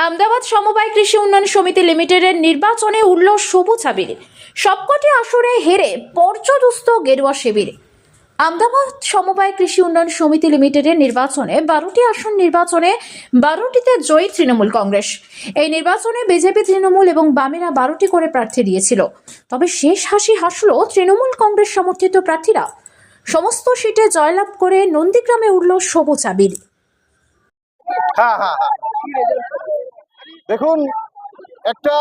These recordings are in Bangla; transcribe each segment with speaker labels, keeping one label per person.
Speaker 1: আমদাবাদ সমবায় কৃষি উন্নয়ন সমিতি লিমিটেডের নির্বাচনে উঠল সবুজ আবির। সবকটি আসনে হেরে পর্যদস্ত গেরুয়া শিবির। আমদাবাদ সমবায় কৃষি উন্নয়ন সমিতি লিমিটেডের নির্বাচনে 12টি আসন নির্বাচনে 12টিতে জয়ী তৃণমূল কংগ্রেস। এই নির্বাচনে বিজেপি, তৃণমূল এবং বামেরা 12টি করে প্রার্থী দিয়েছিল। তবে শেষ হাসি হাসল তৃণমূল কংগ্রেস সমর্থিত প্রার্থীরা। সমস্ত সিটে জয়লাভ করে নন্দীগ্রামে উঠল সবুজ আবির।
Speaker 2: দেখুন, একটা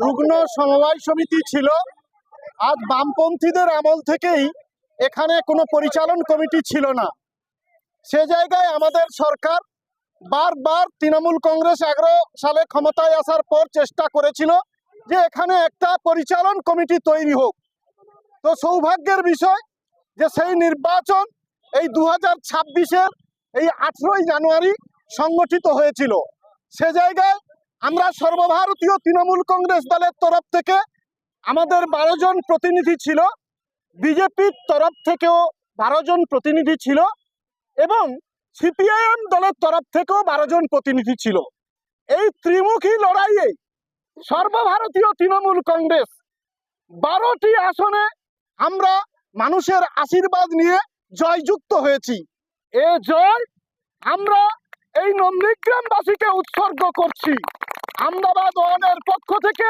Speaker 2: রুগ্ন সমবায় সমিতি ছিল। আজ বামপন্থীদের আমল থেকেই এখানে কোনো পরিচালন কমিটি ছিল না। সে জায়গায় আমাদের সরকার বারবার তৃণমূল কংগ্রেস 11 সালে ক্ষমতায় আসার পর চেষ্টা করেছিল যে এখানে একটা পরিচালন কমিটি তৈরি হোক। তো সৌভাগ্যের বিষয় যে সেই নির্বাচন এই 2026-এর এই 18ই জানুয়ারি সংগঠিত হয়েছিল। সে জায়গায় আমরা সর্বভারতীয় তৃণমূল কংগ্রেস দলের তরফ থেকে আমাদের 12 জন প্রতিনিধি ছিল, বিজেপির তরফ থেকেও 12 জন প্রতিনিধি ছিল এবং সিপিআইএম দলের তরফ থেকেও 12 জন প্রতিনিধি ছিল। এই ত্রিমুখী লড়াইয়ে সর্বভারতীয় তৃণমূল কংগ্রেস 12টি আসনে আমরা মানুষের আশীর্বাদ নিয়ে জয়যুক্ত হয়েছি। এ জয় আমরা এই নন্দীগ্রামবাসীকে উৎসর্গ করছি। আমদাবাদ ওয়ানের পক্ষ থেকে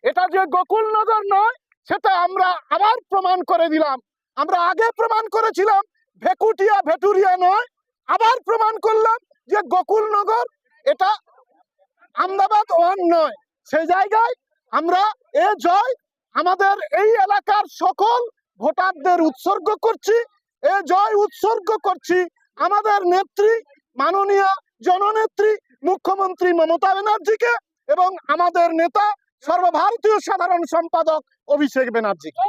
Speaker 2: এটা যে গোকুলনগর নয় সেটা আমরা আবার প্রমাণ করে দিলাম। আমরা আগে প্রমাণ করেছিলাম ভেকুটিয়া ভেটুরিয়া নয়, আবার প্রমাণ করলাম যে গোকুলনগর এটা আমদাবাদ ওয়ান নয়। সেই জায়গায় আমরা এ জয় আমাদের এই এলাকার সকল ভোটারদের উৎসর্গ করছি। এ জয় উৎসর্গ করছি আমাদের নেত্রী মাননীয় জননেত্রী মুখ্যমন্ত্রী মমতা ব্যানার্জিকে এবং আমাদের নেতা সর্বভারতীয় সাধারণ সম্পাদক অভিষেক ব্যানার্জিকে।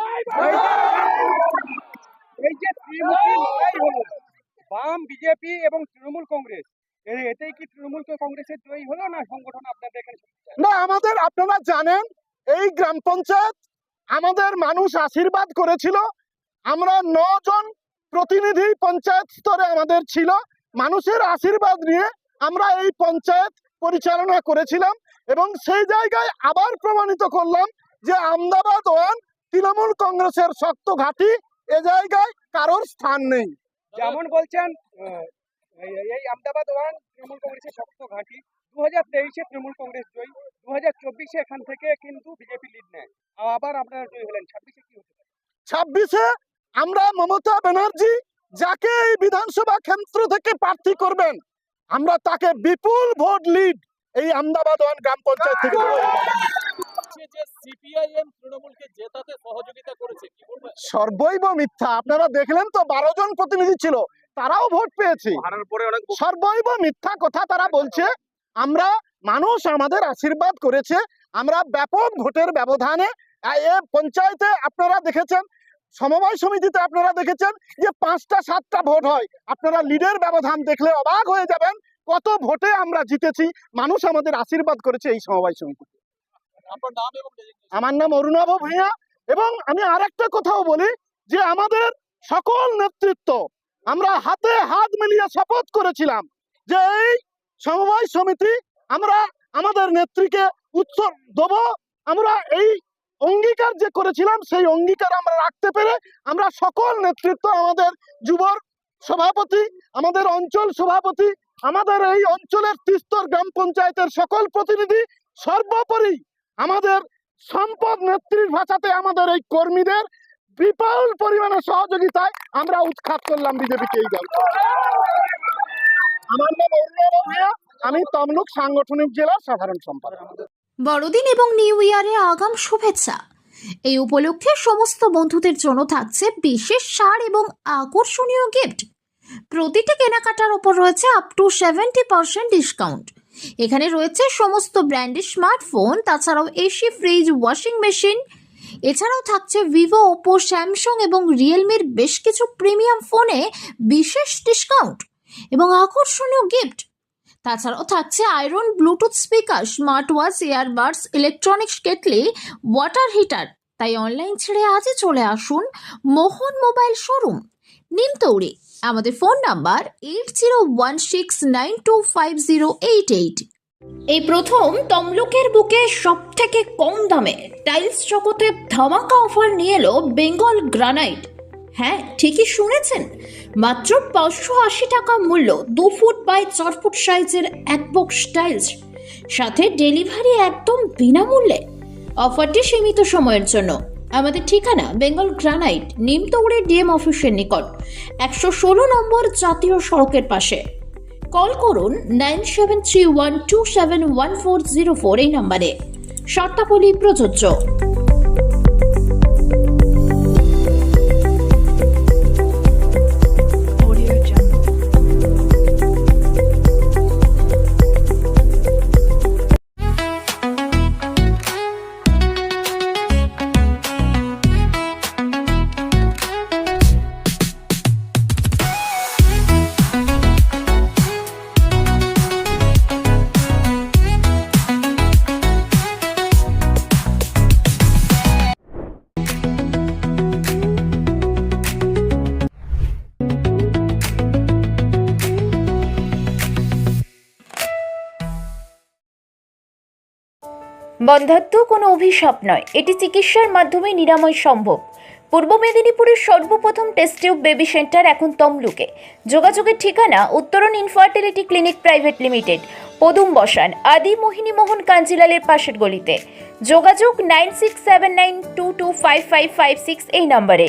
Speaker 3: এই যে ত্রিমুখী লড়াই হলো বাম, বিজেপি এবং তৃণমূল কংগ্রেস, এতেই কি তৃণমূল কংগ্রেসের জয়ী হলো না সংগঠন আপনাদের এখানে?
Speaker 2: না, আমাদের আপনারা জানেন এই গ্রাম পঞ্চায়েত আমাদের মানুষ আশীর্বাদ করেছিল। আমরা 9 জন প্রতিনিধি পঞ্চায়েত স্তরে আমাদের ছিল। মানুষের আশীর্বাদ নিয়ে আমরা এই পঞ্চায়েত পরিচালনা করেছিলাম এবং সেই জায়গায় আবার প্রমাণিত করলাম যে আমদাবাদ ওয়ান তৃণমূল কংগ্রেসের শক্ত ঘাঁটি। এ জায়গায় কারোর স্থান নেই।
Speaker 3: যেমন বলছেন এই আমদাবাদ ওয়ান তৃণমূল কংগ্রেসের শক্ত ঘাঁটি, 2023-এ তৃণমূল কংগ্রেস জয়ী, 2024-এ এখান থেকে কিন্তু বিজেপি লিড নেয়, আবার আপনারা জয়ী হলেন। 26-এ কি হতে পারে?
Speaker 2: 26-এ আমরা মমতা ব্যানার্জি যাকে এই বিধানসভা কেন্দ্র থেকে প্রার্থী করবেন আমরা তাকে বিপুল ভোট লিড এই আমদাবাদ ওয়ান গ্রাম পঞ্চায়েত থেকে সর্বৈব মিথ্যা। আপনারা দেখলেন তো 12 জন প্রতিনিধি ছিল, তারাও ভোট পেয়েছে। সর্বৈব মিথ্যা কথা তারা বলছে। আমরা মানুষ আমাদের আশীর্বাদ করেছে, আমরা ব্যাপক ভোটের ব্যবধানে এ পঞ্চায়েতে আপনারা দেখেছেন, সমবায় সমিতিতে আপনারা দেখেছেন যে 5টা 7টা ভোট হয়। আপনারা লিডের ব্যবধান দেখলে অবাক হয়ে যাবেন কত ভোটে আমরা জিতেছি। মানুষ আমাদের আশীর্বাদ করেছে এই সমবায় সমিতিতে। আমার নাম অরুণাভ ভূঁইয়া এবং আমি আরেকটা কথাও বলি যে আমাদের সকল নেতৃত্ব আমরা হাতে হাত মিলিয়ে শপথ করেছিলাম যে এই সমবায় সমিতি আমরা আমাদের নেত্রীকে উৎসর্গ দেব। আমরা এই অঙ্গীকার যে করেছিলাম সেই অঙ্গীকার আমরা রাখতে পেরে আমরা সকল নেতৃত্ব, আমাদের যুব সভাপতি, আমাদের অঞ্চল সভাপতি, আমাদের এই অঞ্চলের 3স্তর গ্রাম পঞ্চায়েতের সকল প্রতিনিধি, সর্বোপরি আমাদের সম্পদ নেত্রীর ভাষাতে আমাদের এই কর্মীদের বিপুল পরিমাণে সহযোগিতায় আমরা উৎখাত করলাম বিজেপিকে এই দল। আমার নাম অরুণাভ ভূঁইয়া, আমি তমলুক সাংগঠনিক জেলার সাধারণ সম্পাদক।
Speaker 1: বড়দিন এবং নিউ ইয়ারে আগাম শুভেচ্ছা। এই উপলক্ষে সমস্ত বন্ধুদের জন্য থাকছে বিশেষ ছাড় এবং আকর্ষণীয় গিফট। প্রতিটি কেনাকাটার উপর রয়েছে আপ টু 70% ডিসকাউন্ট। এখানে রয়েছে সমস্ত ব্র্যান্ডের স্মার্টফোন, তাছাড়াও এসি, ফ্রিজ, ওয়াশিং মেশিন। এছাড়াও থাকছে ভিভো, ওপো, স্যামসাং এবং রিয়েলমির বেশ কিছু প্রিমিয়াম ফোনে বিশেষ ডিসকাউন্ট এবং আকর্ষণীয় গিফট। তাছাড়াও থাকছে iron, bluetooth speaker, smart watch, earbuds, electronics kettle, water heater. তাই অনলাইন ছেড়ে আজই চলে আসুন মোহন মোবাইল শোরুম, নিমতৌড়ি। আমাদের ফোন নাম্বার 8016925088। এই প্রথম তমলুকের বুকে সব থেকে কম দামে টাইলস জগতে ধামাকা অফার নিয়ে এলো বেঙ্গল গ্রানাইট। হ্যাঁ, ঠিকই শুনেছেন, মাত্র 580 টাকা মূল্য 2 ফুট বাই 4 ফুট সাইজের এক বক্স টাইলস, সাথে ডেলিভারি একদম বিনামূল্যে। অফারটি সীমিত সময়ের জন্য। আমাদের ঠিকানা বেঙ্গল গ্রানাইট, নিমতৌড়ে ডিএম অফিসের নিকট, 116 নম্বর জাতীয় সড়কের পাশে। কল করুন 9731271404 এই নম্বরে। শর্তাবলী প্রযোজ্য।
Speaker 4: বন্ধ্যাত্ব কোনো অভিশাপ নয়, এটি চিকিৎসার মাধ্যমে নিরাময় সম্ভব। পূর্ব মেদিনীপুরের সর্বপ্রথম টেস্ট টিউব বেবি সেন্টার এখন তমলুকে। যোগাযোগের ঠিকানা উত্তরণ ইনফার্টিলিটি ক্লিনিক প্রাইভেট লিমিটেড, পদুম বসান, আদি মোহিনী মোহন কাঞ্জিলালের পাশের গলিতে। যোগাযোগ 9679225556 এই নম্বরে।